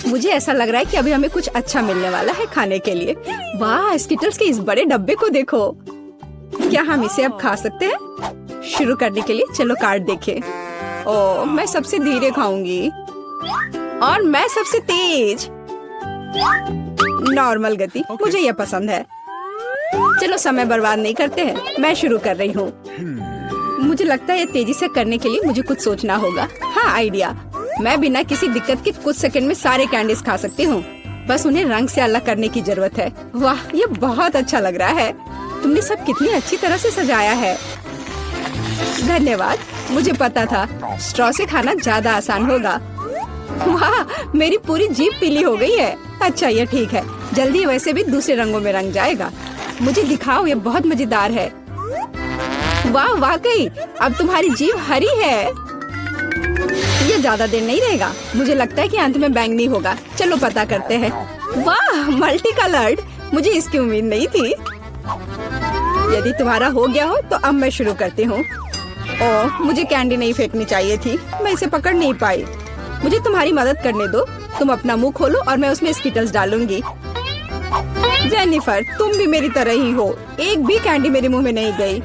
मुझे ऐसा लग रहा है कि अभी हमें कुछ अच्छा मिलने वाला है खाने के लिए। वाह, स्किटल्स के इस बड़े डब्बे को देखो। क्या हम इसे अब खा सकते हैं? शुरू करने के लिए चलो कार्ड देखें। ओह, मैं सबसे धीरे खाऊंगी और मैं सबसे तेज। नॉर्मल गति, मुझे यह पसंद है। चलो समय बर्बाद नहीं करते हैं, मैं शुरू कर रही हूँ। मुझे लगता है ये तेजी से करने के लिए मुझे कुछ सोचना होगा। हाँ, आइडिया। मैं बिना किसी दिक्कत के कुछ सेकंड में सारे कैंडीज खा सकती हूँ। बस उन्हें रंग से अलग करने की जरूरत है। वाह, ये बहुत अच्छा लग रहा है। तुमने सब कितनी अच्छी तरह से सजाया है। धन्यवाद, मुझे पता था स्ट्रॉ से खाना ज्यादा आसान होगा। वाह, मेरी पूरी जीभ पीली हो गई है। अच्छा, ये ठीक है, जल्दी वैसे भी दूसरे रंगों में रंग जाएगा। मुझे दिखाओ, ये बहुत मजेदार है। वाह, वाकई अब तुम्हारी जीभ हरी है। ये ज्यादा देर नहीं रहेगा। मुझे लगता है कि अंत में बैंगनी होगा। चलो पता करते हैं। वाह, मल्टी कलर्ड, मुझे इसकी उम्मीद नहीं थी। यदि तुम्हारा हो गया हो तो अब मैं शुरू करती हूँ। ओह, मुझे कैंडी नहीं फेंकनी चाहिए थी, मैं इसे पकड़ नहीं पाई। मुझे तुम्हारी मदद करने दो। तुम अपना मुंह खोलो और मैं उसमें स्किटल्स डालूंगी। जेनिफर, तुम भी मेरी तरह ही हो। एक भी कैंडी मेरे मुंह में नहीं गई।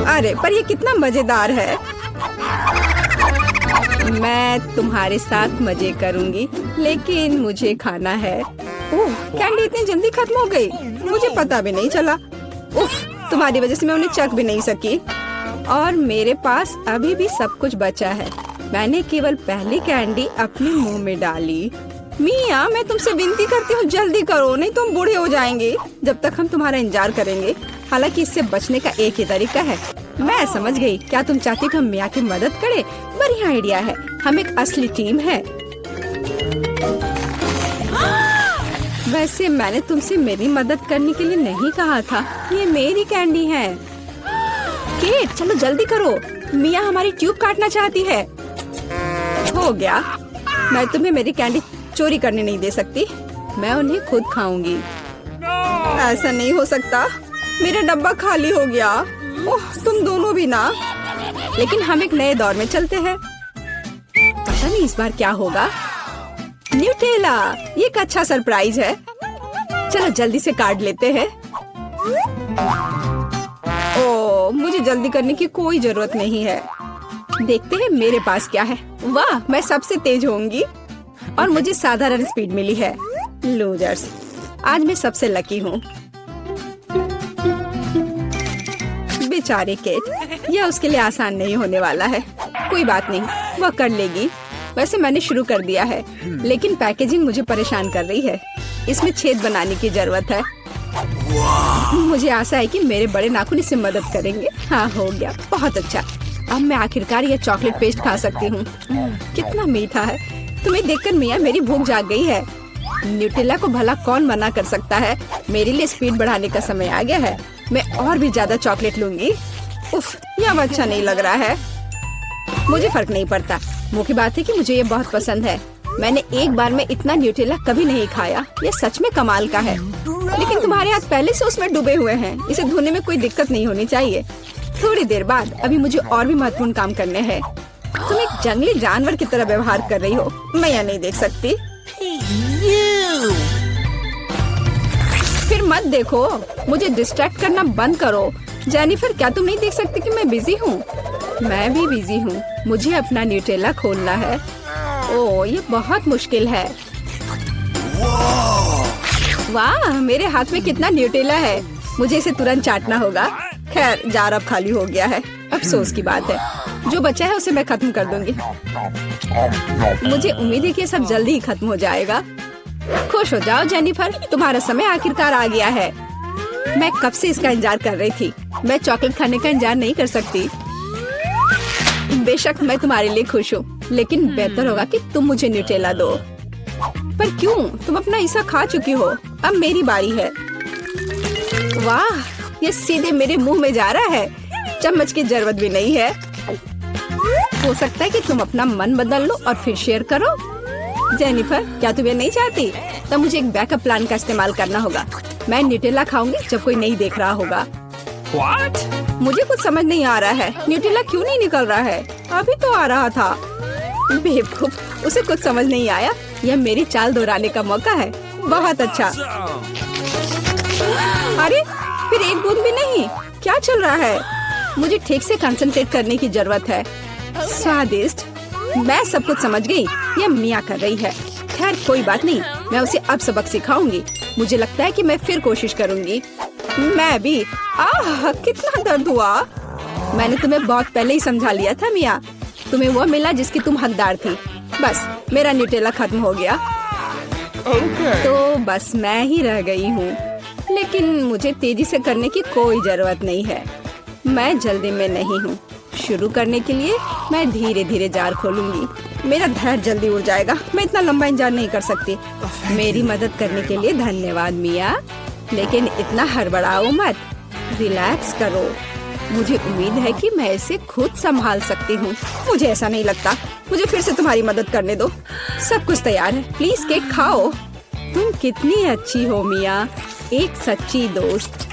अरे, पर ये कितना मजेदार है। मैं तुम्हारे साथ मजे करूंगी, लेकिन मुझे खाना है। ओह, कैंडी इतनी जल्दी खत्म हो गई, मुझे पता भी नहीं चला। उफ, तुम्हारी वजह से मैं उन्हें चख भी नहीं सकी। और मेरे पास अभी भी सब कुछ बचा है। मैंने केवल पहली कैंडी अपने मुंह में डाली। मिया, मैं तुमसे विनती करती हूँ, जल्दी करो, नहीं तो हम बूढ़े हो जाएंगे जब तक हम तुम्हारा इंतजार करेंगे। हालांकि इससे बचने का एक ही तरीका है। मैं समझ गई। क्या तुम चाहती हो हम मिया की मदद करें? बढ़िया आइडिया है। हम एक असली टीम है। वैसे मैंने तुमसे मेरी मदद करने के लिए नहीं कहा था। ये मेरी कैंडी है। केट, चलो जल्दी करो, मिया हमारी ट्यूब काटना चाहती है। हो गया। मैं तुम्हें मेरी कैंडी चोरी करने नहीं दे सकती। मैं उन्हें खुद खाऊंगी। ऐसा नहीं हो सकता, मेरा डब्बा खाली हो गया। ओह, तुम दोनों भी ना। लेकिन हम एक नए दौर में चलते हैं। पता नहीं इस बार क्या होगा। न्यूटेला, ये एक अच्छा सरप्राइज है। चलो जल्दी से काट लेते हैं। ओह, मुझे जल्दी करने की कोई जरूरत नहीं है। देखते हैं मेरे पास क्या है। वाह, मैं सबसे तेज होंगी और मुझे साधारण स्पीड मिली है। लूजर्स, आज मैं सबसे लकी हूँ। बेचारी केट, यह उसके लिए आसान नहीं होने वाला है। कोई बात नहीं, वह कर लेगी। वैसे मैंने शुरू कर दिया है, लेकिन पैकेजिंग मुझे परेशान कर रही है। इसमें छेद बनाने की जरूरत है। मुझे आशा है कि मेरे बड़े नाखून इससे मदद करेंगे। हाँ, हो गया, बहुत अच्छा। अब मैं आखिरकार यह चॉकलेट पेस्ट खा सकती हूँ। कितना मीठा है। तुम्हें देखकर मिया मेरी भूख जाग गई है। न्यूटेला को भला कौन मना कर सकता है। मेरे लिए स्पीड बढ़ाने का समय आ गया है। मैं और भी ज्यादा चॉकलेट लूंगी। उफ, यह अब अच्छा नहीं लग रहा है। मुझे फर्क नहीं पड़ता। मुख्य बात है कि मुझे ये बहुत पसंद है। मैंने एक बार में इतना न्यूटेला कभी नहीं खाया। ये सच में कमाल का है। लेकिन तुम्हारे हाथ पहले से उसमें डूबे हुए हैं। इसे धोने में कोई दिक्कत नहीं होनी चाहिए। थोड़ी देर बाद अभी मुझे और भी महत्वपूर्ण काम करने हैं। तुम एक जंगली जानवर की तरह व्यवहार कर रही हो। मैं यह नहीं देख सकती। फिर मत देखो, मुझे डिस्ट्रैक्ट करना बंद करो। जेनिफर, क्या तुम नहीं देख सकती कि मैं बिजी हूँ? मैं भी बिजी हूँ। मुझे अपना न्यूटेला खोलना है। ओह, ये बहुत मुश्किल है। वाह, मेरे हाथ में कितना न्यूटेला है। मुझे इसे तुरंत चाटना होगा। खैर, जार अब खाली हो गया है। अफसोस की बात है। जो बचा है उसे मैं खत्म कर दूंगी। मुझे उम्मीद है कि सब जल्दी ही खत्म हो जाएगा। खुश हो जाओ जेनिफर, तुम्हारा समय आखिरकार आ गया है। मैं कब से इसका इंतजार कर रही थी। मैं चॉकलेट खाने का इंतजार नहीं कर सकती। बेशक मैं तुम्हारे लिए खुश हूँ, लेकिन बेहतर होगा कि तुम मुझे न्यूटेला दो। पर क्यों? तुम अपना हिस्सा खा चुकी हो। अब मेरी बारी है। वाह, ये सीधे मेरे मुंह में जा रहा है। चम्मच की जरूरत भी नहीं है। हो सकता है कि तुम अपना मन बदल लो और फिर शेयर करो। जेनिफर, क्या तुम ये नहीं चाहती? तब मुझे एक बैकअप प्लान का इस्तेमाल करना होगा। मैं न्यूटेला खाऊंगी जब कोई नहीं देख रहा होगा। What? मुझे कुछ समझ नहीं आ रहा है। न्यूटेला क्यों नहीं निकल रहा है? अभी तो आ रहा था। बेवकूफ, उसे कुछ समझ नहीं आया। यह मेरी चाल दोहराने का मौका है। बहुत अच्छा। अरे फिर एक बूंद भी नहीं। क्या चल रहा है? मुझे ठीक से कंसंट्रेट करने की जरूरत है। स्वादिष्ट। मैं सब कुछ समझ गई। यह मिया कर रही है। खैर कोई बात नहीं, मैं उसे अब सबक सिखाऊंगी। मुझे लगता है कि मैं फिर कोशिश करूंगी। मैं भी। आह कितना दर्द हुआ। मैंने तुम्हें बहुत पहले ही समझा लिया था मिया। तुम्हें वो मिला जिसकी तुम हकदार थी। बस मेरा न्यूटेला खत्म हो गया। तो बस मैं ही रह गई हूँ। लेकिन मुझे तेजी से करने की कोई जरूरत नहीं है। मैं जल्दी में नहीं हूँ। शुरू करने के लिए मैं धीरे धीरे जार खोलूंगी। मेरा धैर्य जल्दी उड़ जाएगा। मैं इतना लंबा इंतजार नहीं कर सकती। मेरी मदद करने के लिए धन्यवाद मिया, लेकिन इतना हड़बड़ाओ मत। रिलैक्स करो। मुझे उम्मीद है कि मैं इसे खुद संभाल सकती हूँ। मुझे ऐसा नहीं लगता। मुझे फिर से तुम्हारी मदद करने दो। सब कुछ तैयार है। प्लीज केक खाओ। तुम कितनी अच्छी हो मिया, एक सच्ची दोस्त।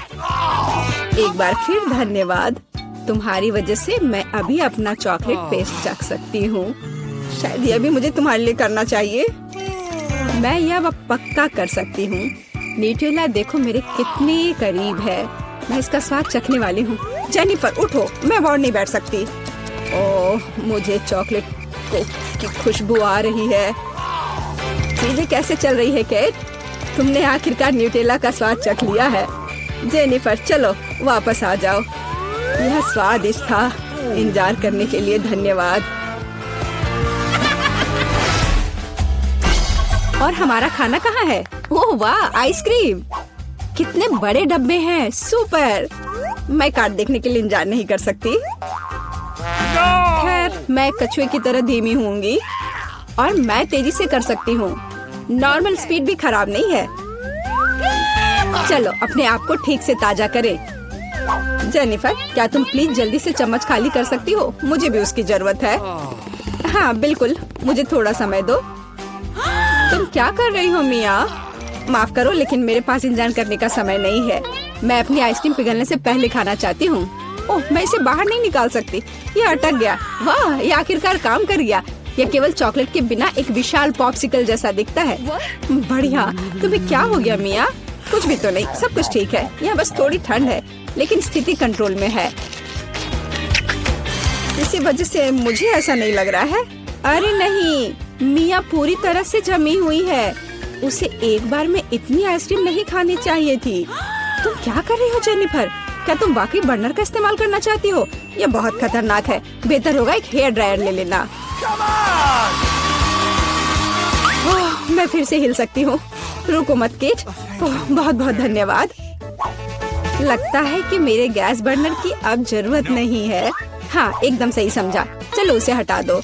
एक बार फिर धन्यवाद। तुम्हारी वजह से मैं अभी अपना चॉकलेट पेस्ट चख सकती हूँ। शायद यह भी मुझे तुम्हारे लिए करना चाहिए। मैं यह अब पक्का कर सकती हूँ। न्यूटेला देखो मेरे कितने करीब है। मैं इसका स्वाद चखने वाली हूँ। जेनिफर उठो, मैं और नहीं बैठ सकती। ओह मुझे चॉकलेट की खुशबू आ रही है। चीजें कैसे चल रही है केट? तुमने आखिरकार न्यूटेला का स्वाद चख लिया है। जेनिफर चलो वापस आ जाओ। यह स्वादिष्ट था। इंतजार करने के लिए धन्यवाद। और हमारा खाना कहाँ है? ओह वाह, आइसक्रीम। कितने बड़े डब्बे हैं। सुपर। मैं कार्ड देखने के लिए इंतजार नहीं कर सकती। खैर मैं कछुए की तरह धीमी होंगी और मैं तेजी से कर सकती हूँ। नॉर्मल स्पीड भी खराब नहीं है। चलो अपने आप को ठीक से ताजा करें। जेनिफर क्या तुम प्लीज जल्दी से चम्मच खाली कर सकती हो? मुझे भी उसकी जरूरत है। हाँ बिल्कुल, मुझे थोड़ा समय दो। तुम क्या कर रही हो मिया? माफ करो लेकिन मेरे पास इंतजार करने का समय नहीं है। मैं अपनी आइसक्रीम पिघलने से पहले खाना चाहती हूँ। ओह मैं इसे बाहर नहीं निकाल सकती। ये अटक गया। वाह ये आखिरकार काम कर गया। यह केवल चॉकलेट के बिना एक विशाल पॉप्सिकल जैसा दिखता है। बढ़िया। तुम्हें क्या हो गया मिया? कुछ भी तो नहीं, सब कुछ ठीक है। यहाँ बस थोड़ी ठंड है लेकिन स्थिति कंट्रोल में है। इसी वजह से मुझे ऐसा नहीं लग रहा है। अरे नहीं, मिया पूरी तरह से जमी हुई है। उसे एक बार में इतनी आइसक्रीम नहीं खानी चाहिए थी। तुम क्या कर रही हो जेनिफर? क्या तुम वाकई बर्नर का इस्तेमाल करना चाहती हो? यह बहुत खतरनाक है। बेहतर होगा एक हेयर ड्रायर ले लेना। मैं फिर से हिल सकती हूँ। रुको मत केट। बहुत बहुत धन्यवाद। लगता है कि मेरे गैस बर्नर की अब जरूरत नहीं है। हाँ एकदम सही समझा। चलो उसे हटा दो।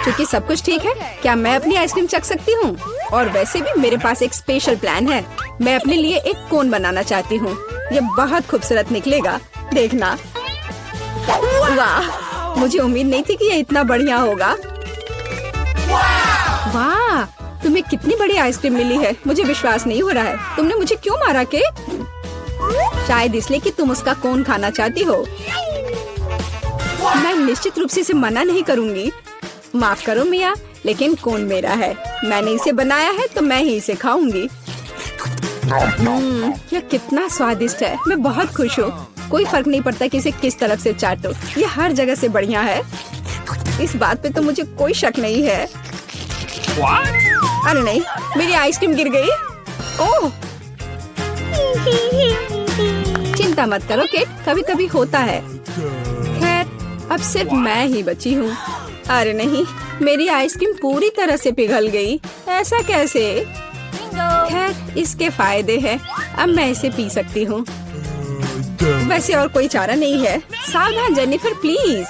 क्योंकि सब कुछ ठीक है, क्या मैं अपनी आइसक्रीम चख सकती हूँ? और वैसे भी मेरे पास एक स्पेशल प्लान है। मैं अपने लिए एक कोन बनाना चाहती हूँ। ये बहुत खूबसूरत निकलेगा, देखना। वाह, मुझे उम्मीद नहीं थी कि ये इतना बढ़िया होगा। वाह, तुम्हें कितनी बड़ी आइसक्रीम मिली है। मुझे विश्वास नहीं हो रहा है। तुमने मुझे क्यों मारा के? शायद इसलिए कि तुम उसका कोन खाना चाहती हो। मैं निश्चित रूप से इसे मना नहीं करूँगी। माफ करो मिया, लेकिन कोन मेरा है। मैंने इसे बनाया है तो मैं ही इसे खाऊंगी। यह कितना स्वादिष्ट है। मैं बहुत खुश हूँ। कोई फर्क नहीं पड़ता कि इसे किस तरफ से चाटो। ये हर जगह से बढ़िया है। इस बात पे तो मुझे कोई शक नहीं है। अरे नहीं, मेरी आइसक्रीम गिर गई। ओह, चिंता मत करो केट, कभी कभी होता है। खैर अब सिर्फ मैं ही बची हूँ। अरे नहीं, मेरी आइसक्रीम पूरी तरह से पिघल गई। ऐसा कैसे? खैर इसके फायदे हैं। अब मैं इसे पी सकती हूँ। वैसे और कोई चारा नहीं है। सावधान जेनिफर प्लीज।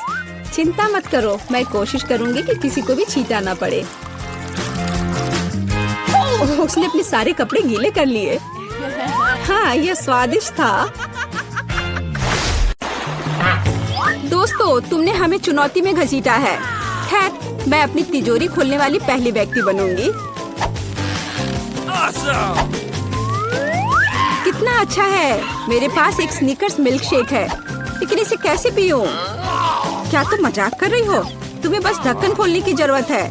चिंता मत करो, मैं कोशिश करूँगी कि किसी को भी छींटा ना पड़े। उसने अपने सारे कपड़े गीले कर लिए। हाँ यह स्वादिष्ट था। दोस्तों तुमने हमें चुनौती में घसीटा है। खैर मैं अपनी तिजोरी खोलने वाली पहली व्यक्ति बनूंगी। कितना अच्छा है। मेरे पास एक स्निकर्स मिल्क शेक है, लेकिन इसे कैसे पीऊं? क्या तुम मजाक कर रही हो? तुम्हें बस ढक्कन खोलने की जरूरत है।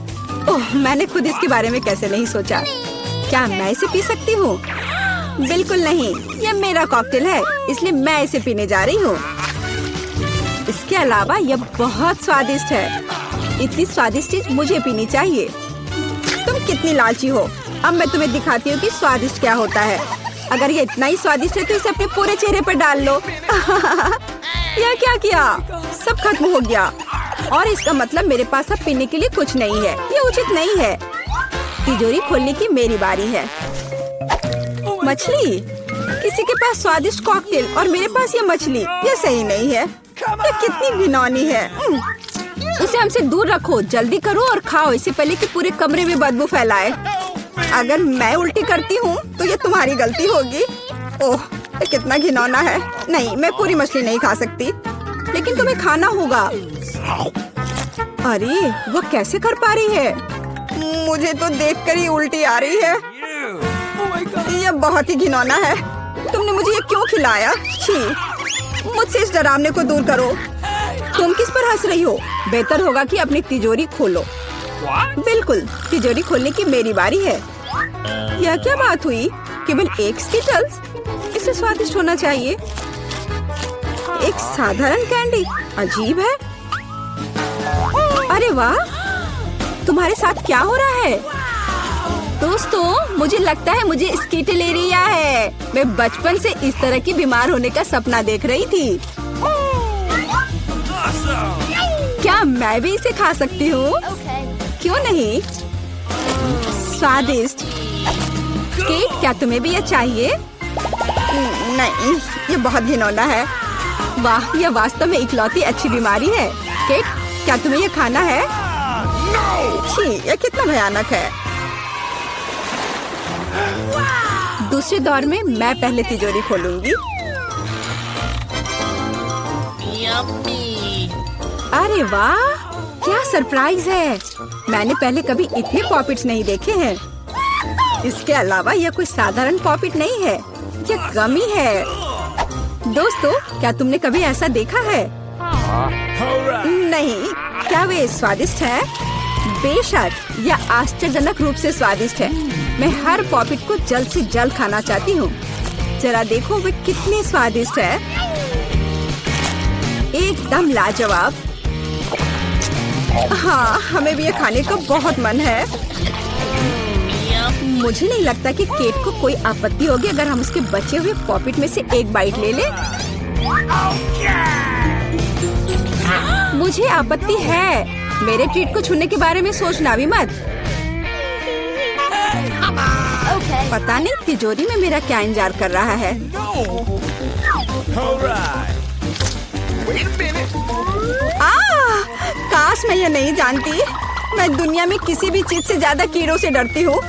ओह, मैंने खुद इसके बारे में कैसे नहीं सोचा। क्या मैं इसे पी सकती हूँ? बिल्कुल नहीं, यह मेरा कॉकटेल है, इसलिए मैं इसे पीने जा रही हूँ। इसके अलावा यह बहुत स्वादिष्ट है। इतनी स्वादिष्ट चीज मुझे पीनी चाहिए। तुम कितनी लालची हो। अब मैं तुम्हें दिखाती हूँ कि स्वादिष्ट क्या होता है। अगर ये इतना ही स्वादिष्ट है तो इसे अपने पूरे चेहरे पर डाल लो। यह क्या किया? सब खत्म हो गया और इसका मतलब मेरे पास अब पीने के लिए कुछ नहीं है। ये उचित नहीं है। तिजोरी खोलने की मेरी बारी है। मछली? किसी के पास स्वादिष्ट कॉकटेल और मेरे पास ये मछली? ये सही नहीं है। ये कितनी घिनौनी है। उसे हमसे दूर रखो। जल्दी करो और खाओ इससे पहले कि पूरे कमरे में बदबू फैलाए। अगर मैं उल्टी करती हूँ तो ये तुम्हारी गलती होगी। ओह, ये कितना घिनौना है। नहीं, मैं पूरी मछली नहीं खा सकती, लेकिन तुम्हें खाना होगा। अरे, वो कैसे कर पा रही है? मुझे तो देखकर ही उल्टी आ रही है। यह बहुत ही घिनौना है। तुमने मुझे ये क्यों खिलाया? छी, मुझसे इस डरावने को दूर करो। तुम किस पर हंस रही हो? बेहतर होगा कि अपनी तिजोरी खोलो। बिल्कुल, तिजोरी खोलने की मेरी बारी है। यह क्या बात हुई? केवल एक स्किटल्स? इसे स्वादिष्ट होना चाहिए। एक साधारण कैंडी? अजीब है। अरे वाह, तुम्हारे साथ क्या हो रहा है? दोस्तों, मुझे लगता है मुझे स्किटलेरिया है। मैं बचपन से इस तरह की बीमार होने का सपना देख रही थी। क्या मैं भी इसे खा सकती हूँ? क्यों नहीं? स्वादिष्ट। केट, क्या तुम्हें भी यह चाहिए? नहीं, ये बहुत घिनौना है। वाह, यह वास्तव में इकलौती अच्छी बीमारी है। केट, क्या तुम्हें यह खाना है? छी, यह कितना भयानक है। दूसरे दौर में मैं पहले तिजोरी खोलूंगी। अरे वाह, क्या सरप्राइज है। मैंने पहले कभी इतने पॉपिट्स नहीं देखे हैं। इसके अलावा यह कोई साधारण पॉपिट नहीं है, यह गमी है। दोस्तों, क्या तुमने कभी ऐसा देखा है? नहीं। क्या वे स्वादिष्ट है? बेशक, यह आश्चर्यजनक रूप से स्वादिष्ट है। मैं हर पॉपिट को जल्द से जल्द खाना चाहती हूँ। जरा देखो वे कितने स्वादिष्ट है। एकदम लाजवाब। हाँ, हमें भी ये खाने का बहुत मन है। मुझे नहीं लगता कि केट को कोई आपत्ति होगी अगर हम उसके बचे हुए पॉपिट में से एक बाइट ले लें। मुझे आपत्ति है। मेरे ट्रीट को छूने के बारे में सोचना भी मत। पता नहीं तिजोरी में मेरा क्या इंतजार कर रहा है। काश मैं ये नहीं जानती। मैं दुनिया में किसी भी चीज से ज्यादा कीड़ों से डरती हूँ।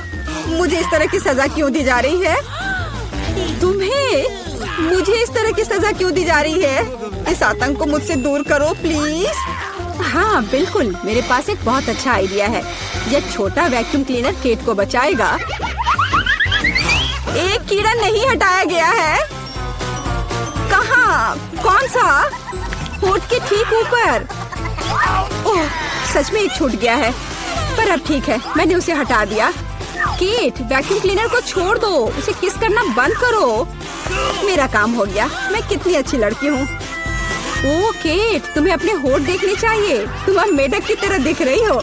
मुझे इस तरह की सजा क्यों दी जा रही है? तुम्हें मुझे इस तरह की सजा क्यों दी जा रही है? इस आतंक को मुझसे दूर करो प्लीज। हाँ बिल्कुल, मेरे पास एक बहुत अच्छा आइडिया है। यह छोटा वैक्यूम क्लीनर केट को बचाएगा। एक कीड़ा नहीं हटाया गया है। कहाँ? कौन सा? होठ के ठीक ऊपर। ओह, सच में एक छूट गया है, पर अब ठीक है, मैंने उसे हटा दिया। केट, वैक्यूम क्लीनर को छोड़ दो, उसे किस करना बंद करो। मेरा काम हो गया। मैं कितनी अच्छी लड़की हूँ। ओह केट, तुम्हें अपने होठ देखने चाहिए। तुम अब मेढक की तरह दिख रही हो।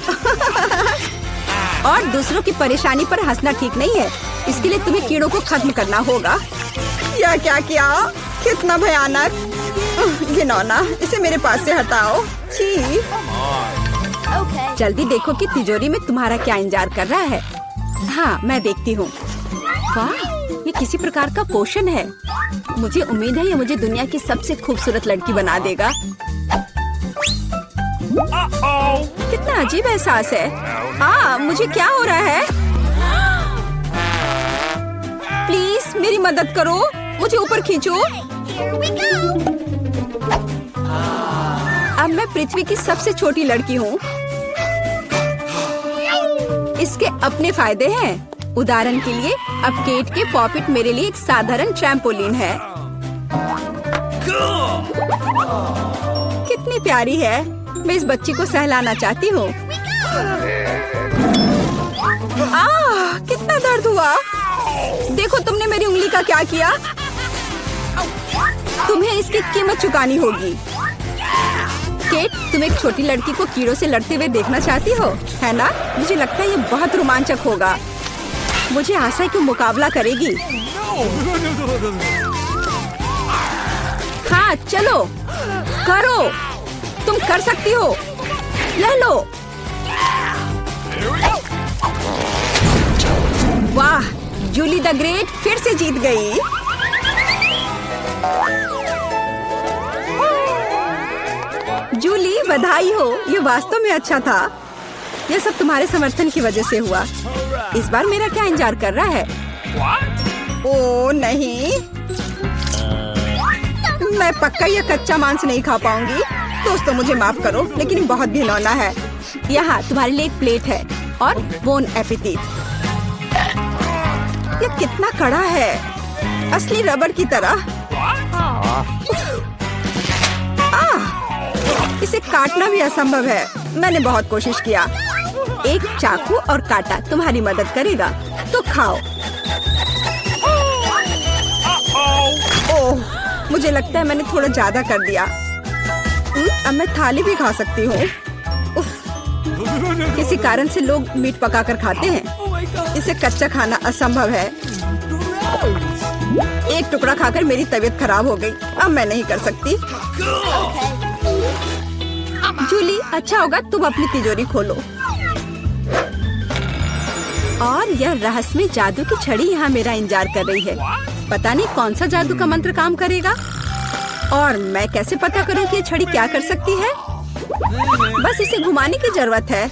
और दूसरों की परेशानी पर हंसना ठीक नहीं है। इसके लिए तुम्हें कीड़ों को खत्म करना होगा। यह क्या किया? कितना भयानक, घिनौना। इसे मेरे पास से हटाओ। छी। जल्दी देखो कि तिजोरी में तुम्हारा क्या इंतजार कर रहा है। हाँ, मैं देखती हूँ। वाह, ये किसी प्रकार का पोषण है। मुझे उम्मीद है ये मुझे दुनिया की सबसे खूबसूरत लड़की बना देगा। कितना अजीब एहसास है। मुझे क्या हो रहा है? प्लीज मेरी मदद करो, मुझे ऊपर खींचो। अब मैं पृथ्वी की सबसे छोटी लड़की हूँ। इसके अपने फायदे हैं। उदाहरण के लिए, अब केट के पॉपिट मेरे लिए एक साधारण ट्रैम्पोलिन है। कितनी प्यारी है। मैं इस बच्ची को सहलाना चाहती हूँ। कितना दर्द हुआ। देखो तुमने मेरी उंगली का क्या किया। तुम्हें इसकी कीमत चुकानी होगी। केट, तुम एक छोटी लड़की को कीड़ों से लड़ते हुए देखना चाहती हो, है ना? मुझे लगता है ये बहुत रोमांचक होगा। मुझे आशा है कि मुकाबला करेगी। हाँ चलो करो, तुम कर सकती हो। ले लो। वाह, जूली द ग्रेट फिर से जीत गई। जूली बधाई हो, ये वास्तव में अच्छा था। यह सब तुम्हारे समर्थन की वजह से हुआ। इस बार मेरा क्या इंतजार कर रहा है? ओ नहीं, मैं पक्का ये कच्चा मांस नहीं खा पाऊंगी। दोस्तों मुझे माफ करो, लेकिन बहुत घिनौना है। यहाँ तुम्हारे लिए एक प्लेट है और बोन एपेटिट। ये कितना कड़ा है, असली रबड़ की तरह। इसे काटना भी असंभव है। मैंने बहुत कोशिश किया। एक चाकू और कांटा तुम्हारी मदद करेगा, तो खाओ। ओह, मुझे लगता है मैंने थोड़ा ज्यादा कर दिया। अब मैं थाली भी खा सकती हूँ। किसी कारण से लोग मीट पकाकर खाते हैं। इसे कच्चा खाना असंभव है। एक टुकड़ा खाकर मेरी तबीयत खराब हो गई। अब मैं नहीं कर सकती। जूली, अच्छा होगा तुम अपनी तिजोरी खोलो। और यह रहस्यमय जादू की छड़ी यहाँ मेरा इंतजार कर रही है। पता नहीं कौन सा जादू का मंत्र काम करेगा। और मैं कैसे पता करूँ कि ये छड़ी क्या कर सकती है? बस इसे घुमाने की जरूरत है।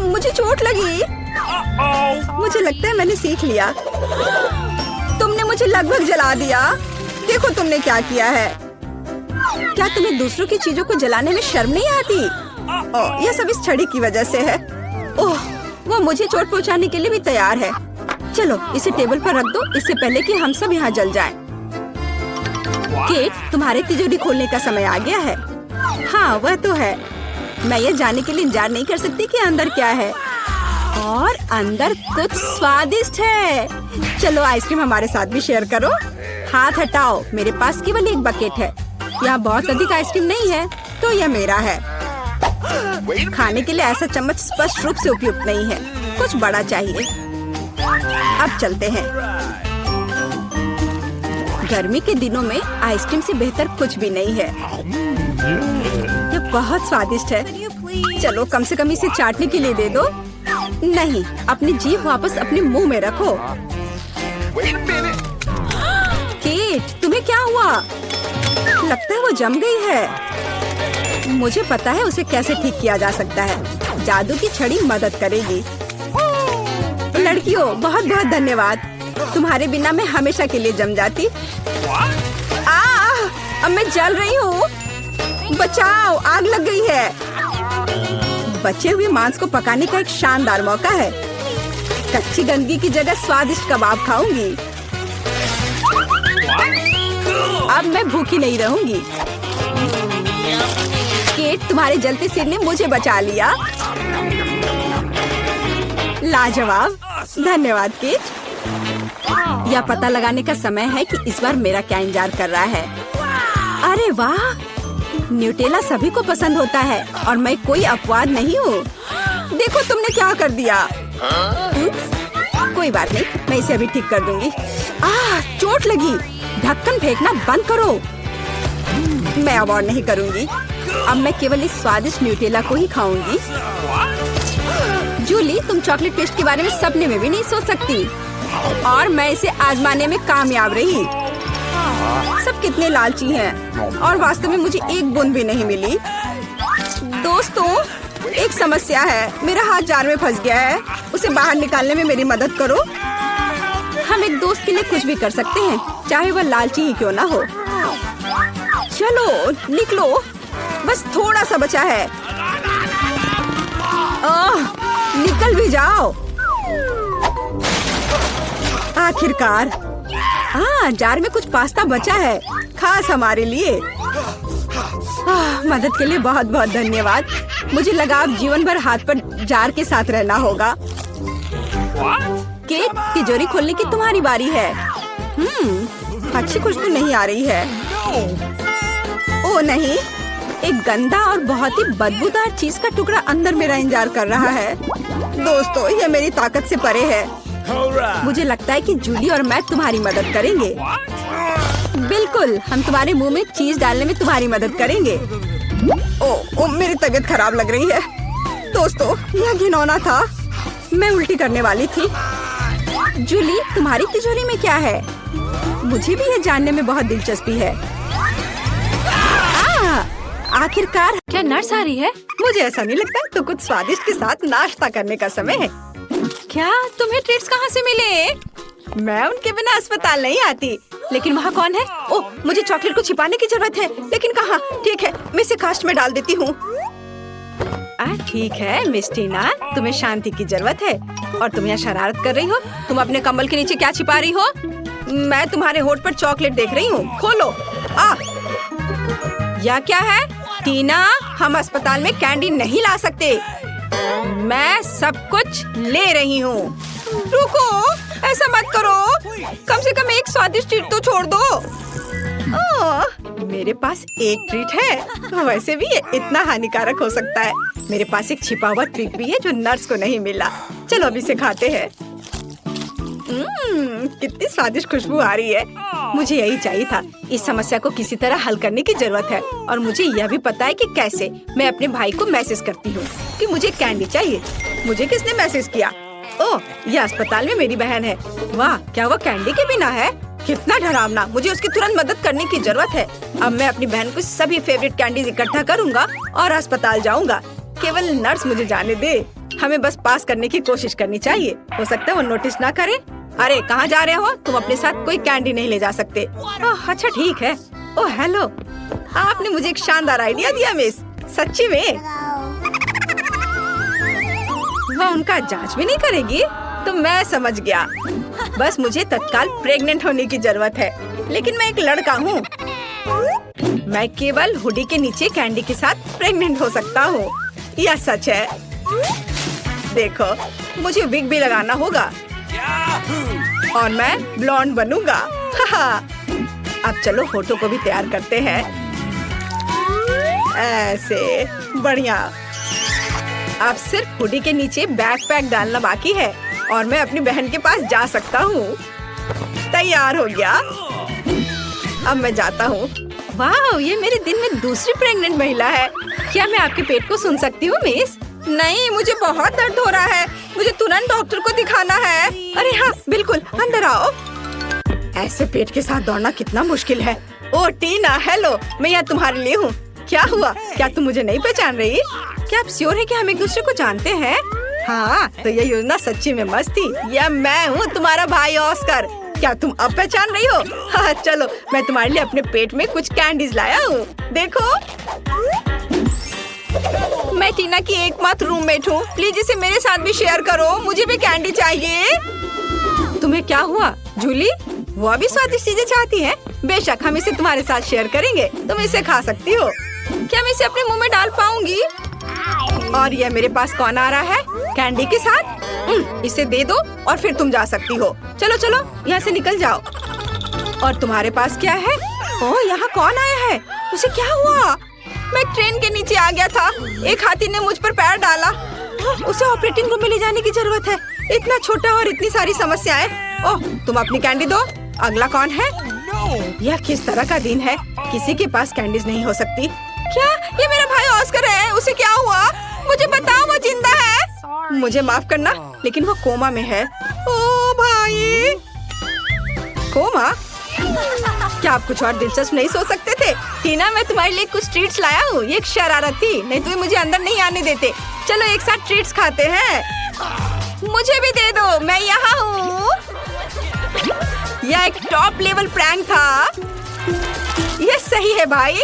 मुझे चोट लगी। मुझे लगता है मैंने सीख लिया। तुमने मुझे लगभग जला दिया। देखो तुमने क्या किया है। क्या तुम्हें दूसरों की चीजों को जलाने में शर्म नहीं आती? ओह, यह सब इस छड़ी की वजह से है। ओह, वो मुझे चोट पहुंचाने के लिए भी तैयार है। चलो इसे टेबल पर रख दो, इससे पहले कि हम सब यहाँ जल जाएं। केट, तुम्हारे तिजोरी खोलने का समय आ गया है। हाँ वह तो है। मैं ये जानने के लिए इंतजार नहीं कर सकती कि अंदर क्या है। और अंदर कुछ स्वादिष्ट है। चलो आइसक्रीम हमारे साथ भी शेयर करो। हाथ हटाओ, मेरे पास केवल एक बकेट है। यहाँ बहुत अधिक आइसक्रीम नहीं है, तो यह मेरा है। खाने के लिए ऐसा चम्मच स्पष्ट रूप से उपयुक्त नहीं है। कुछ बड़ा चाहिए। अब चलते हैं। गर्मी के दिनों में आइसक्रीम से बेहतर कुछ भी नहीं है। यह बहुत स्वादिष्ट है। चलो कम से कम इसे चाटने के लिए दे दो। नहीं, अपनी जीभ वापस अपने मुंह में रखो। केट, तुम्हें क्या हुआ? लगता है वो जम गई है। मुझे पता है उसे कैसे ठीक किया जा सकता है। जादू की छड़ी मदद करेगी। लड़कियों, बहुत बहुत धन्यवाद। तुम्हारे बिना मैं हमेशा के लिए जम जाती। अब मैं जल रही हूँ। बचाओ, आग लग गई है। बचे हुए मांस को पकाने का एक शानदार मौका है। कच्ची गंदगी की जगह स्वादिष्ट कबाब खाऊंगी। अब मैं भूखी नहीं रहूंगी। केट, तुम्हारे जलते सिर ने मुझे बचा लिया। लाजवाब, धन्यवाद केट। यह पता लगाने का समय है कि इस बार मेरा क्या इंतजार कर रहा है। अरे वाह, न्यूटेला सभी को पसंद होता है और मैं कोई अपवाद नहीं हूँ। देखो तुमने क्या कर दिया। कोई बात नहीं, मैं इसे अभी ठीक कर दूंगी। चोट लगी। ढक्कन फेंकना बंद करो। मैं अब और नहीं करूंगी। अब मैं केवल इस स्वादिष्ट न्यूटेला को ही खाऊंगी। जूली, तुम चॉकलेट पेस्ट के बारे में सपने में भी नहीं सोच सकती। और मैं इसे आजमाने में कामयाब रही। सब कितने लालची हैं और वास्तव में मुझे एक बूंद भी नहीं मिली। दोस्तों, एक समस्या है। मेरा हाथ जार में फंस गया है। उसे बाहर निकालने में मेरी मदद करो। हम एक दोस्त के लिए कुछ भी कर सकते हैं, चाहे वह लालची ही क्यों ना हो। चलो निकलो, बस थोड़ा सा बचा है। निकल भी जाओ। आखिरकार। जार में कुछ पास्ता बचा है, खास हमारे लिए। मदद के लिए बहुत बहुत धन्यवाद। मुझे लगा अब जीवन भर हाथ पर जार के साथ रहना होगा। केक, तिजोरी खोलने की तुम्हारी बारी है। अच्छी खुशबू नहीं आ रही है। ओ नहीं, एक गंदा और बहुत ही बदबूदार चीज का टुकड़ा अंदर मेरा इंतजार कर रहा है। दोस्तों, ये मेरी ताकत से परे है। मुझे लगता है कि जूली और मैं तुम्हारी मदद करेंगे। बिल्कुल, हम तुम्हारे मुंह में चीज डालने में तुम्हारी मदद करेंगे। ओ, मेरी तबीयत खराब लग रही है। दोस्तों, यह घिनौना था। मैं उल्टी करने वाली थी। जूली, तुम्हारी तिजोरी में क्या है? मुझे भी यह जानने में बहुत दिलचस्पी है। आखिरकार क्या नर्स आ रही है? मुझे ऐसा नहीं लगता। तो कुछ स्वादिष्ट के साथ नाश्ता करने का समय है। क्या तुम्हें ट्रीट्स कहाँ से मिले? मैं उनके बिना अस्पताल नहीं आती। लेकिन वहाँ कौन है? ओह, मुझे चॉकलेट को छिपाने की जरूरत है। लेकिन कहाँ? ठीक है, मैं इसे कास्ट में डाल देती हूँ। ठीक है मिस टीना, तुम्हें शांति की जरूरत है और तुम यहाँ शरारत कर रही हो। तुम अपने कंबल के नीचे क्या छिपा रही हो? मैं तुम्हारे होठ पर चॉकलेट देख रही हूँ। खोलो। यह क्या है? टीना, हम अस्पताल में कैंडी नहीं ला सकते। मैं सब कुछ ले रही हूँ। रुको, ऐसा मत करो। कम से कम एक स्वादिष्ट ट्रीट तो छोड़ दो। मेरे पास एक ट्रीट है। वैसे भी ये इतना हानिकारक हो सकता है। मेरे पास एक छिपा हुआ ट्रीट भी है जो नर्स को नहीं मिला। चलो अभी इसे खाते हैं। कितनी स्वादिष्ट खुशबू आ रही है। मुझे यही चाहिए था। इस समस्या को किसी तरह हल करने की जरूरत है और मुझे यह भी पता है कि कैसे। मैं अपने भाई को मैसेज करती हूँ कि मुझे कैंडी चाहिए। मुझे किसने मैसेज किया? ओह, यह अस्पताल में मेरी बहन है। वाह, क्या वो कैंडी के बिना है? कितना डरावना। मुझे उसकी तुरंत मदद करने की जरूरत है। अब मैं अपनी बहन को सभी फेवरेट कैंडीज इकट्ठा करूँगा और अस्पताल जाऊँगा। केवल नर्स मुझे जाने दे। हमें बस पास करने की कोशिश करनी चाहिए। हो सकता है वो नोटिस ना करे। अरे, कहाँ जा रहे हो? तुम अपने साथ कोई कैंडी नहीं ले जा सकते। अच्छा ठीक है। ओह हेलो, आपने मुझे एक शानदार आइडिया दिया मिस। सच्ची में? वह उनका जांच भी नहीं करेगी? तो मैं समझ गया। बस मुझे तत्काल प्रेग्नेंट होने की जरूरत है। लेकिन मैं एक लड़का हूँ। मैं केवल हुडी के नीचे कैंडी के साथ प्रेग्नेंट हो सकता हूँ। यह सच है। देखो, मुझे विग भी लगाना होगा और मैं ब्लॉन्ड बनूंगा। अब चलो होठों को भी तैयार करते हैं। ऐसे बढ़िया। अब सिर्फ हुडी के नीचे बैकपैक डालना बाकी है और मैं अपनी बहन के पास जा सकता हूँ। तैयार हो गया। अब मैं जाता हूँ। वाह, ये मेरे दिन में दूसरी प्रेग्नेंट महिला है। क्या मैं आपके पेट को सुन सकती हूँ मिस? नहीं, मुझे बहुत दर्द हो रहा है। मुझे तुरंत डॉक्टर को दिखाना है। अरे हाँ, बिल्कुल, अंदर आओ। ऐसे पेट के साथ दौड़ना कितना मुश्किल है। ओ टीना, हेलो, मैं यहाँ तुम्हारे लिए हूँ। क्या हुआ? क्या तुम मुझे नहीं पहचान रही? क्या आप श्योर है कि हम एक दूसरे को जानते हैं? हाँ, तो ये योजना सच्ची में मस्त थी। यह मैं हूँ, तुम्हारा भाई ऑस्कर। क्या तुम अब पहचान रही हो? हाँ, चलो, मैं तुम्हारे लिए अपने पेट में कुछ कैंडीज लाया हूँ। देखो, मैं टीना की एकमात्र रूममेट हूँ। प्लीज इसे मेरे साथ भी शेयर करो। मुझे भी कैंडी चाहिए। तुम्हें क्या हुआ जूली? वो भी स्वादिष्ट चीजें चाहती है। बेशक, हम इसे तुम्हारे साथ शेयर करेंगे। तुम इसे खा सकती हो। क्या मैं इसे अपने मुंह में डाल पाऊंगी? और यह मेरे पास कौन आ रहा है? कैंडी के साथ। इसे दे दो और फिर तुम जा सकती हो। चलो चलो, यहाँ से निकल जाओ। और तुम्हारे पास क्या है? ओह, यहाँ कौन आया है? उसे क्या हुआ? मैं ट्रेन के नीचे आ गया था। एक हाथी ने मुझ पर पैर डाला। उसे ऑपरेटिंग रूम में ले जाने की जरूरत है। इतना छोटा और इतनी सारी समस्याएं। ओह, तुम अपनी कैंडी दो। अगला कौन है? यह किस तरह का दिन है? किसी के पास कैंडीज नहीं हो सकती। क्या ये मेरा भाई ऑस्कर है? उसे क्या हुआ? मुझे बताओ, वो जिंदा है? मुझे माफ करना, लेकिन वो कोमा में है। ओ भाई, कोमा? क्या आप कुछ और दिलचस्प नहीं सोच सकते थे? टीना, मैं तुम्हारे लिए कुछ ट्रीट्स लाया हूँ। ये एक शरारत थी, नहीं तो मुझे अंदर नहीं आने देते। चलो एक साथ ट्रीट्स खाते हैं। मुझे भी दे दो, मैं यहाँ हूँ। यह एक टॉप लेवल प्रैंक था। यह सही है भाई।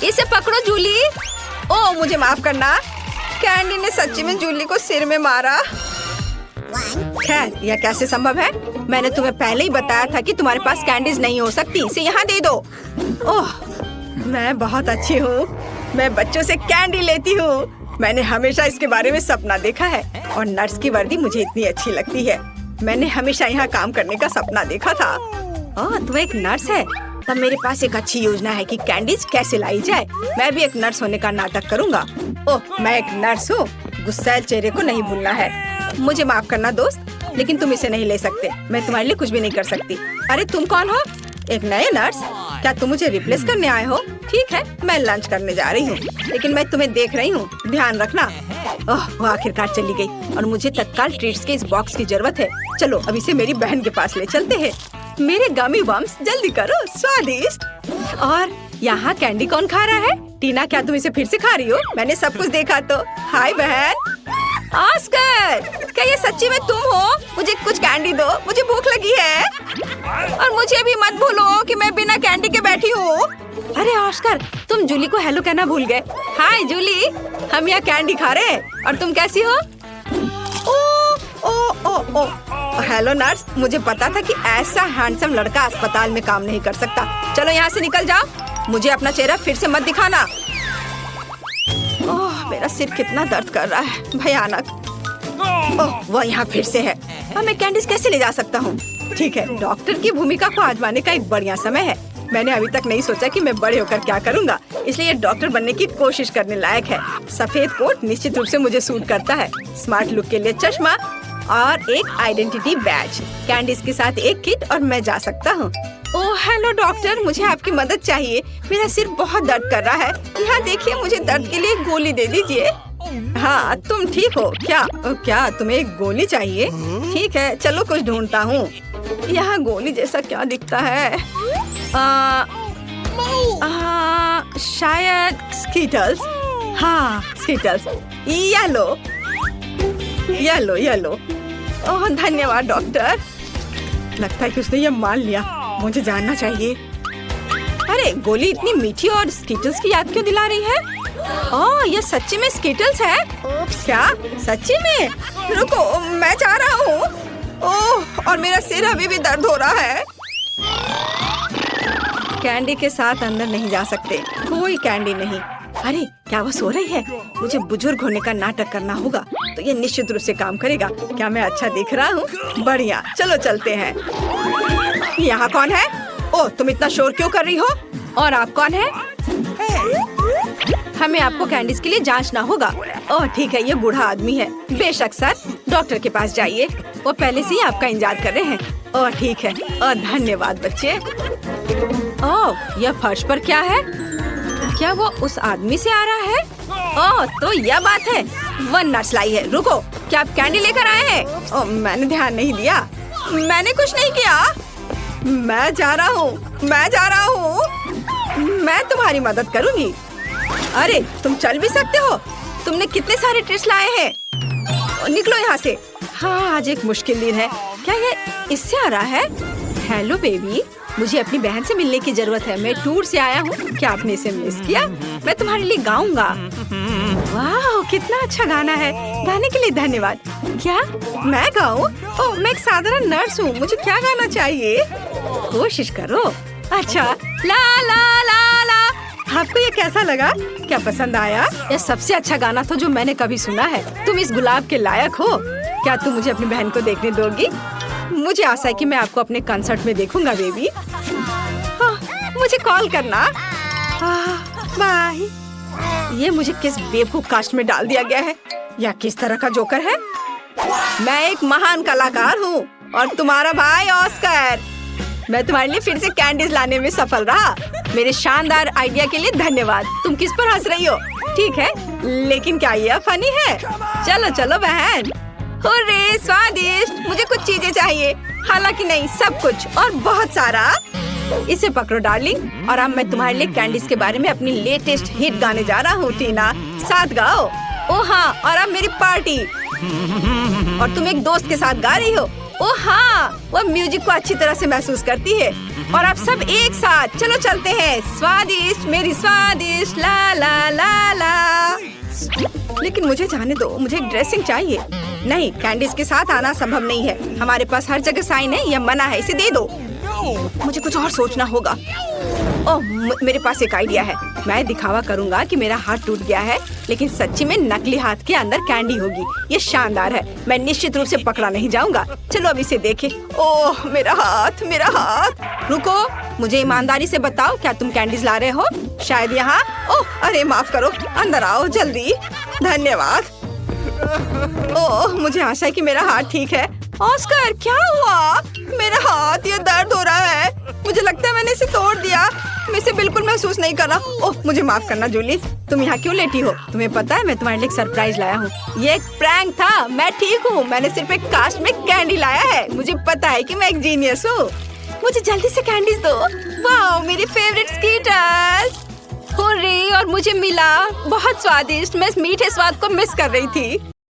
इसे पकड़ो जूली। ओह, मुझे माफ करना। कैंडी ने सच्ची में जूली को सिर में मारा। खैर, यह कैसे संभव है? मैंने तुम्हें पहले ही बताया था कि तुम्हारे पास कैंडीज नहीं हो सकती। इसे यहाँ दे दो। ओह, मैं बहुत अच्छी हूँ। मैं बच्चों से कैंडी लेती हूँ। मैंने हमेशा इसके बारे में सपना देखा है और नर्स की वर्दी मुझे इतनी अच्छी लगती है। मैंने हमेशा यहाँ काम करने का सपना देखा था। ओह, तू एक नर्स है? तब मेरे पास एक अच्छी योजना है कि कैंडीज कैसे लाई जाए। मैं भी एक नर्स होने का नाटक करूँगा। ओह, मैं एक नर्स हूँ। गुस्सैल चेहरे को नहीं भूलना है। मुझे माफ करना दोस्त, लेकिन तुम इसे नहीं ले सकते। मैं तुम्हारे लिए कुछ भी नहीं कर सकती। अरे तुम कौन हो? एक नए नर्स? क्या तुम मुझे रिप्लेस करने आए हो? ठीक है, मैं लंच करने जा रही हूँ, लेकिन मैं तुम्हें देख रही हूँ, ध्यान रखना। ओह, वो आखिरकार चली गई और मुझे तत्काल ट्रीट्स के इस बॉक्स की जरूरत है। चलो अब इसे मेरी बहन के पास ले चलते हैं। मेरे गमी बम्स, जल्दी करो, स्वादिष्ट। और यहाँ कैंडी कौन खा रहा है? टीना, क्या तुम इसे फिर से खा रही हो? मैंने सब कुछ देखा तो। हाय बहन। ऑस्कर, क्या ये सच्ची में तुम हो? मुझे कुछ कैंडी दो, मुझे भूख लगी है। और मुझे भी मत भूलो कि मैं बिना कैंडी के बैठी हूँ। अरे ऑस्कर, तुम जूली को हेलो कहना भूल गए। हाय जूली, हम यहाँ कैंडी खा रहे हैं। और तुम कैसी हो? ओ ओ ओ ओ हेलो नर्स, मुझे पता था कि ऐसा हैंडसम लड़का अस्पताल में काम नहीं कर सकता। चलो यहाँ से निकल जाओ। मुझे अपना चेहरा फिर से मत दिखाना। ओह, मेरा सिर कितना दर्द कर रहा है, भयानक। ओह, वो यहाँ फिर से है। अब मैं कैंडीज कैसे ले जा सकता हूँ? ठीक है, डॉक्टर की भूमिका को आजमाने का एक बढ़िया समय है। मैंने अभी तक नहीं सोचा कि मैं बड़े होकर क्या करूँगा, इसलिए ये डॉक्टर बनने की कोशिश करने लायक है। सफेद कोट निश्चित रूप से मुझे सूट करता है। स्मार्ट लुक के लिए चश्मा और एक आइडेंटिटी बैज, कैंडीज के साथ एक किट, और मैं जा सकता हूँ। ओह हेलो डॉक्टर, मुझे आपकी मदद चाहिए। मेरा सिर बहुत दर्द कर रहा है। यहाँ देखिए, मुझे दर्द के लिए गोली दे दीजिए। हाँ, तुम ठीक हो क्या? क्या तुम्हें एक गोली चाहिए? ठीक है, चलो कुछ ढूंढता हूँ। यहाँ गोली जैसा क्या दिखता है? शायद स्कीटल्स। हाँ Skittles. Yellow yellow yellow. Oh धन्यवाद डॉक्टर। लगता है कि उसने ये मान लिया। मुझे जानना चाहिए। अरे गोली इतनी मीठी और स्कीटल्स की याद क्यों दिला रही है? ओह, ये सच्ची में स्कीटल्स है? क्या सच्ची में? रुको, मैं जा रहा हूँ। ओह, और मेरा सिर अभी भी दर्द हो रहा है। कैंडी के साथ अंदर नहीं जा सकते, कोई कैंडी नहीं। अरे क्या वो सो रही है? मुझे बुजुर्ग होने का नाटक करना होगा, तो ये निश्चित रूप से काम करेगा। क्या मैं अच्छा दिख रहा हूँ? बढ़िया, चलो चलते हैं। यहाँ कौन है? ओह, तुम इतना शोर क्यों कर रही हो? और आप कौन है? हमें आपको कैंडीज के लिए जांचना होगा। ओह ठीक है, ये बूढ़ा आदमी है। बेशक सर, डॉक्टर के पास जाइए, वो पहले से ही आपका इंतजार कर रहे हैं। ओह ठीक है, और धन्यवाद बच्चे। ओह, यह फर्श पर क्या है? क्या वो उस आदमी से आ रहा है? ओह, तो यह बात है, वो नर्स लाई है। रुको, क्या आप कैंडी लेकर आए हैं? ओह, मैंने ध्यान नहीं दिया। मैंने कुछ नहीं किया। मैं जा रहा हूँ, मैं जा रहा हूँ। मैं तुम्हारी मदद करूँगी। अरे तुम चल भी सकते हो? तुमने कितने सारे ट्रीट्स लाए हैं? निकलो यहाँ से। हाँ, आज एक मुश्किल दिन है। क्या ये इससे आ रहा है? हेलो बेबी, मुझे अपनी बहन से मिलने की जरूरत है। मैं टूर से आया हूँ। क्या आपने इसे मिस किया? मैं तुम्हारे लिए गाऊंगा। वाह, कितना अच्छा गाना है। गाने के लिए धन्यवाद। क्या मैं गाऊं? ओह, मैं एक साधारण नर्स हूँ। मुझे क्या गाना चाहिए? कोशिश करो। अच्छा, ला ला ला ला। आपको ये कैसा लगा? क्या पसंद आया? यह सबसे अच्छा गाना था जो मैंने कभी सुना है। तुम इस गुलाब के लायक हो। क्या तुम मुझे अपनी बहन को देखने दोगी? मुझे आशा है कि मैं आपको अपने कंसर्ट में देखूंगा बेबी। हाँ, मुझे कॉल करना। बाय। ये मुझे किस बेवकूफ कास्ट में डाल दिया गया है? या किस तरह का जोकर है? मैं एक महान कलाकार हूँ और तुम्हारा भाई ऑस्कर। मैं तुम्हारे लिए फिर से कैंडीज लाने में सफल रहा। मेरे शानदार आइडिया के लिए धन्यवाद। तुम किस पर हंस रही हो? ठीक है, लेकिन क्या यह फनी है? चलो चलो बहन। हुर्रे, स्वादिष्ट। मुझे कुछ चीजें चाहिए, हालांकि नहीं, सब कुछ और बहुत सारा। इसे पकड़ो डार्लिंग, और अब मैं तुम्हारे लिए कैंडीज के बारे में अपनी लेटेस्ट हिट गाने जा रहा हूँ। टीना, साथ गाओ। ओ हाँ, और अब मेरी पार्टी। और तुम एक दोस्त के साथ गा रही हो। ओ हाँ, वो म्यूजिक को अच्छी तरह से महसूस करती है। और आप सब एक साथ चलो चलते हैं। स्वादिष्ट, मेरी स्वादिष्ट, ला ला ला ला। लेकिन मुझे जाने दो, मुझे एक ड्रेसिंग चाहिए। नहीं, कैंडीज के साथ आना संभव नहीं है। हमारे पास हर जगह साइन है, यह मना है। इसे दे दो। मुझे कुछ और सोचना होगा। ओह, मेरे पास एक आइडिया है। मैं दिखावा करूंगा कि मेरा हाथ टूट गया है, लेकिन सच्ची में नकली हाथ के अंदर कैंडी होगी। ये शानदार है। मैं निश्चित रूप से पकड़ा नहीं जाऊंगा। चलो अब इसे देखें। ओह, मेरा हाथ, मेरा हाथ। रुको, मुझे ईमानदारी से बताओ, क्या तुम कैंडीज ला रहे हो? शायद यहाँ। ओह, अरे माफ करो, अंदर आओ जल्दी। धन्यवाद। ओह, मुझे आशा है कि मेरा हाथ ठीक है। ऑस्कर, क्या हुआ? मेरा हाथ, ये दर्द हो रहा है। मुझे लगता है मैंने इसे तोड़ दिया। मैं इसे बिल्कुल महसूस नहीं कर रहा। ओह, मुझे माफ करना जूली। तुम यहाँ क्यों लेटी हो? तुम्हें पता है मैं तुम्हारे लिए एक सरप्राइज लाया हूँ। ये एक प्रैंक था। मैं ठीक हूँ। मैंने सिर्फ एक कास्ट में कैंडी लाया है। मुझे पता है कि मैं एक जीनियस हूँ। मुझे जल्दी से कैंडीज दो। वाह, मेरी फेवरेट स्कीटर्स। हुर्रे, और मुझे मिला। बहुत स्वादिष्ट। मैं इस मीठे स्वाद को मिस कर रही थी।